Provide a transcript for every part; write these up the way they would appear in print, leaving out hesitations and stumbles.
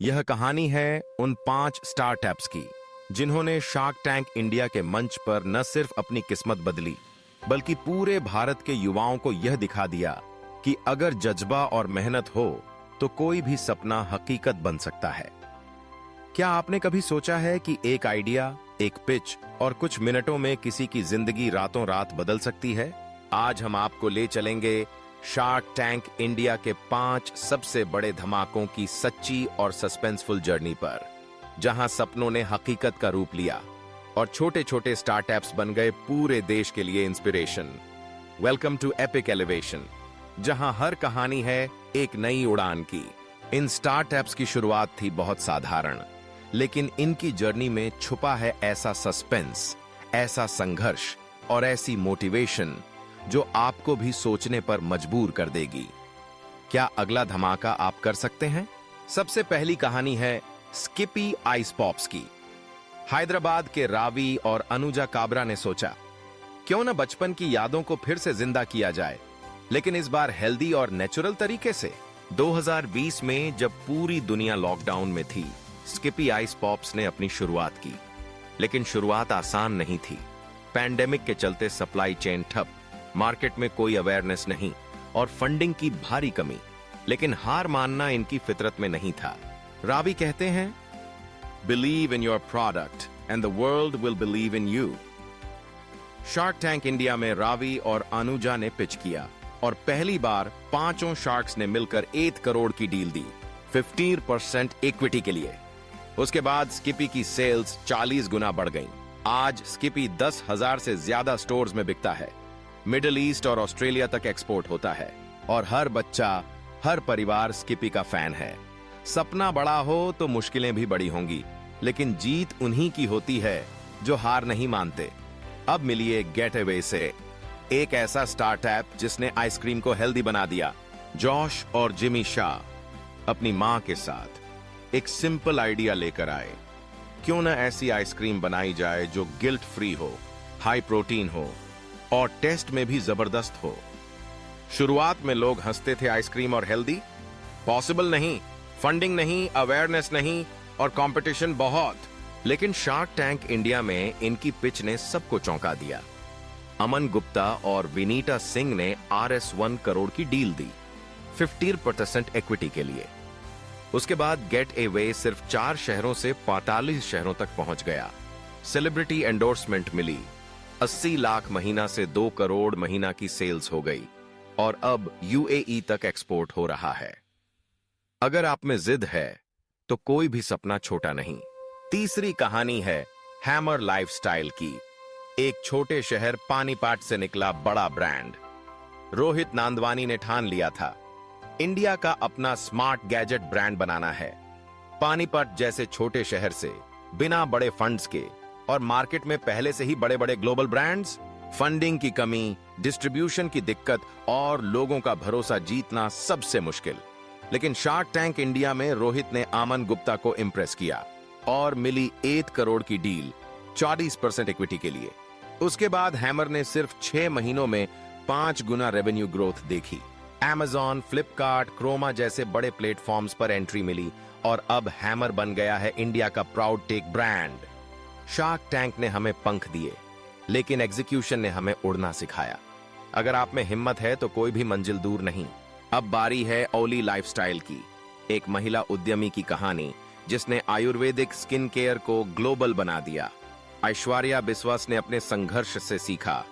यह कहानी है उन 5 स्टार्टअप्स की जिन्होंने शार्क टैंक इंडिया के मंच पर न सिर्फ अपनी किस्मत बदली बल्कि पूरे भारत के युवाओं को यह दिखा दिया कि अगर जज्बा और मेहनत हो तो कोई भी सपना हकीकत बन सकता है। क्या आपने कभी सोचा है कि एक आइडिया, एक पिच और कुछ मिनटों में किसी की जिंदगी रातों रात बदल सकती है? आज हम आपको ले चलेंगे शार्क टैंक इंडिया के 5 सबसे बड़े धमाकों की सच्ची और सस्पेंसफुल जर्नी पर, जहां सपनों ने हकीकत का रूप लिया और छोटे छोटे स्टार्टअप्स बन गए पूरे देश के लिए inspiration. Welcome to epic elevation, जहां हर कहानी है एक नई उड़ान की। इन स्टार्टअप्स की शुरुआत थी बहुत साधारण, लेकिन इनकी जर्नी में छुपा है ऐसा सस्पेंस, ऐसा संघर्ष और ऐसी मोटिवेशन जो आपको भी सोचने पर मजबूर कर देगी। क्या अगला धमाका आप कर सकते हैं? सबसे पहली कहानी है स्किपी आइस पॉप्स की। हैदराबाद के रावी और अनुजा काबरा ने सोचा, क्यों न बचपन की यादों को फिर से जिंदा किया जाए, लेकिन इस बार हेल्दी और नेचुरल तरीके से। 2020 में जब पूरी दुनिया लॉकडाउन में थी, स्किपी आइस पॉप्स ने अपनी शुरुआत की। लेकिन शुरुआत आसान नहीं थी। पैंडेमिक के चलते सप्लाई चेन ठप, मार्केट में कोई अवेयरनेस नहीं और फंडिंग की भारी कमी। लेकिन हार मानना इनकी फितरत में नहीं था। रावी कहते हैं, believe in your product and the world will believe in you. Shark tank India में रावी और अनुजा ने पिच किया और पहली बार 5 शार्क्स ने मिलकर 8 करोड़ की डील दी, 15% इक्विटी के लिए। उसके बाद स्किपी की सेल्स 40 गुना बढ़ गईं। आज स्किपी 10,000 से ज्यादा स्टोर्स में बिकता है, मिडिल ईस्ट और ऑस्ट्रेलिया तक एक्सपोर्ट होता है और हर बच्चा, हर परिवार स्किपी का फैन है। सपना बड़ा हो तो मुश्किलें भी बड़ी होंगी, लेकिन जीत उन्हीं की होती है जो हार नहीं मानते। अब मिलिए गेटअवे से, एक ऐसा स्टार्टअप जिसने आइसक्रीम को हेल्दी बना दिया। जॉश और जिमी शाह अपनी मां के साथ एक सिंपल आइडिया लेकर आए। क्यों न ऐसी आइसक्रीम बनाई जाए जो गिल्ट फ्री हो, हाई प्रोटीन हो और टेस्ट में भी जबरदस्त हो। शुरुआत में लोग हंसते थे, आइसक्रीम और हेल्दी पॉसिबल नहीं, फंडिंग नहीं, अवेयरनेस नहीं और कंपटीशन बहुत। लेकिन शार्क टैंक इंडिया में इनकी पिच ने सबको चौंका दिया। अमन गुप्ता और विनीता सिंह ने RS1 करोड़ की डील दी, 15% इक्विटी के लिए। उसके बाद गेट अवे सिर्फ 4 शहरों से 45 शहरों तक पहुंच गया। सेलिब्रिटी एंडोर्समेंट मिली, 80 लाख महीना से 2 करोड़ महीना की सेल्स हो गई और अब UAE तक एक्सपोर्ट हो रहा है। अगर आप में जिद है तो कोई भी सपना छोटा नहीं। तीसरी कहानी है हैमर लाइफस्टाइल की। एक छोटे शहर पानीपत से निकला बड़ा ब्रांड। रोहित नांदवानी ने ठान लिया था, इंडिया का अपना स्मार्ट गैजेट ब्रांड बनाना है। पानीपत जैसे छोटे शहर से, बिना बड़े फंड्स के और मार्केट में पहले से ही बड़े बड़े ग्लोबल ब्रांड्स, फंडिंग की कमी, डिस्ट्रीब्यूशन की दिक्कत और लोगों का भरोसा जीतना सबसे मुश्किल। लेकिन शार्क टैंक इंडिया में रोहित ने अमन गुप्ता को इंप्रेस किया और मिली 8 करोड़ की डील, 40% इक्विटी के लिए। उसके बाद हैमर ने सिर्फ 6 महीनों में 5 गुना रेवेन्यू ग्रोथ देखी। Amazon, फ्लिपकार्ट, क्रोमा जैसे बड़े प्लेटफॉर्म्स पर एंट्री मिली और अब हैमर बन गया है इंडिया का proud tech brand. Shark Tank ने हमें पंख दिए, लेकिन एग्जीक्यूशन ने हमें उड़ना सिखाया। अगर आप में हिम्मत है तो कोई भी मंजिल दूर नहीं। अब बारी है ओली लाइफस्टाइल की, एक महिला उद्यमी की कहानी जिसने आयुर्वेदिक स्किन केयर को ग्लोबल बना दिया। ऐश्वर्या बिस्वास ने अपने संघर्ष से सीखा,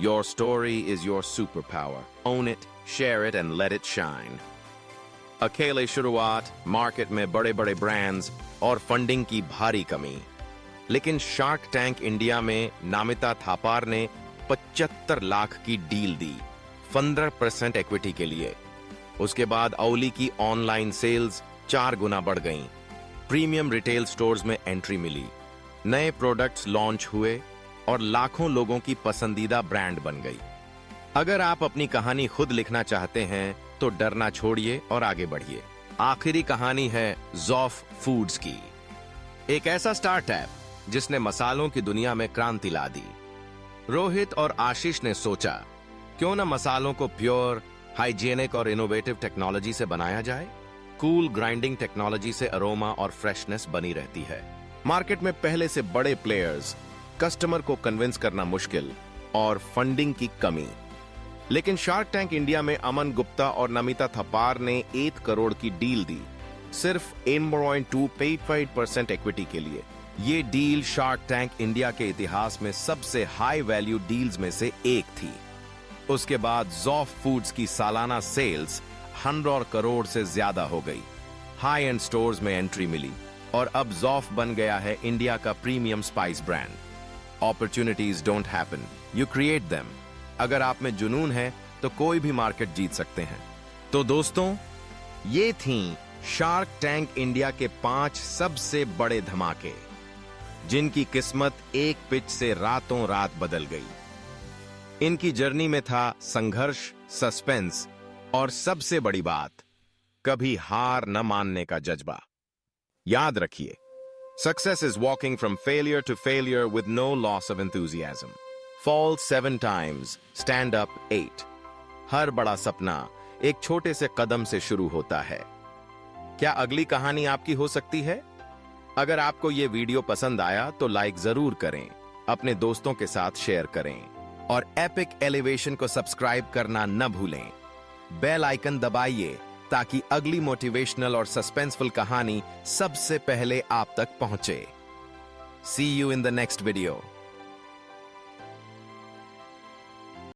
your story is your super power, own it, share it and let it shine. अकेले शुरुआत, मार्केट में बड़े बड़े ब्रांड्स और फंडिंग की भारी कमी। लेकिन शार्क टैंक इंडिया में नामिता थापार ने 75 लाख की डील दी, 15% इक्विटी के लिए। उसके बाद ओली की ऑनलाइन सेल्स 4 गुना बढ़ गईं। प्रीमियम रिटेल स्टोर्स में एंट्री मिली, नए प्रोडक्ट्स लॉन्च हुए और लाखों लोगों की पसंदीदा ब्रांड बन गई। अगर आप अपनी कहानी खुद लिखना चाहते हैं तो डरना छोड़िए और आगे बढ़िए। आखिरी कहानी है ज़ॉफ फूड्स की, एक ऐसा स्टार्टअप जिसने मसालों की दुनिया में क्रांति ला दी। रोहित और आशीष ने सोचा, क्यों न मसालों को प्योर, हाइजीनिक और इनोवेटिव टेक्नोलॉजी से बनाया जाए। कूल ग्राइंडिंग टेक्नोलॉजी से अरोमा और फ्रेशनेस बनी रहती है। मार्केट में पहले से बड़े प्लेयर्स, कस्टमर को कन्विंस करना मुश्किल और फंडिंग की कमी। लेकिन शार्क टैंक इंडिया में अमन गुप्ता और नमिता थपार ने 1 करोड़ की डील दी, सिर्फ एम्बरॉइन 2.5% इक्विटी के लिए। ये डील शार्क टैंक इंडिया के इतिहास में सबसे हाई वैल्यू डील्स में से एक थी। उसके बाद ज़ॉफ फूड्स की सालाना सेल्स 100 करोड़ से ज्यादा हो गई, हाई एंड स्टोर्स में एंट्री मिली और अब ज़ॉफ बन गया है इंडिया का premium spice brand. Opportunities don't happen, you create them. अगर आप में जुनून है तो कोई भी मार्केट जीत सकते हैं। तो दोस्तों, ये थी शार्क टैंक इंडिया के 5 सबसे बड़े धमाके, जिनकी किस्मत एक पिच से रातों रात बदल गई। इनकी जर्नी में था संघर्ष, सस्पेंस और सबसे बड़ी बात, कभी हार न मानने का जज्बा। याद रखिए, success is walking from failure to failure with no loss of enthusiasm. Fall 7 times, stand up 8। हर बड़ा सपना एक छोटे से कदम से शुरू होता है। क्या अगली कहानी आपकी हो सकती है? अगर आपको यह वीडियो पसंद आया तो लाइक जरूर करें, अपने दोस्तों के साथ शेयर करें और एपिक एलिवेशन को सब्सक्राइब करना न भूलें। बेल आइकन दबाइए ताकि अगली मोटिवेशनल और सस्पेंसफुल कहानी सबसे पहले आप तक पहुंचे। See you in the next video.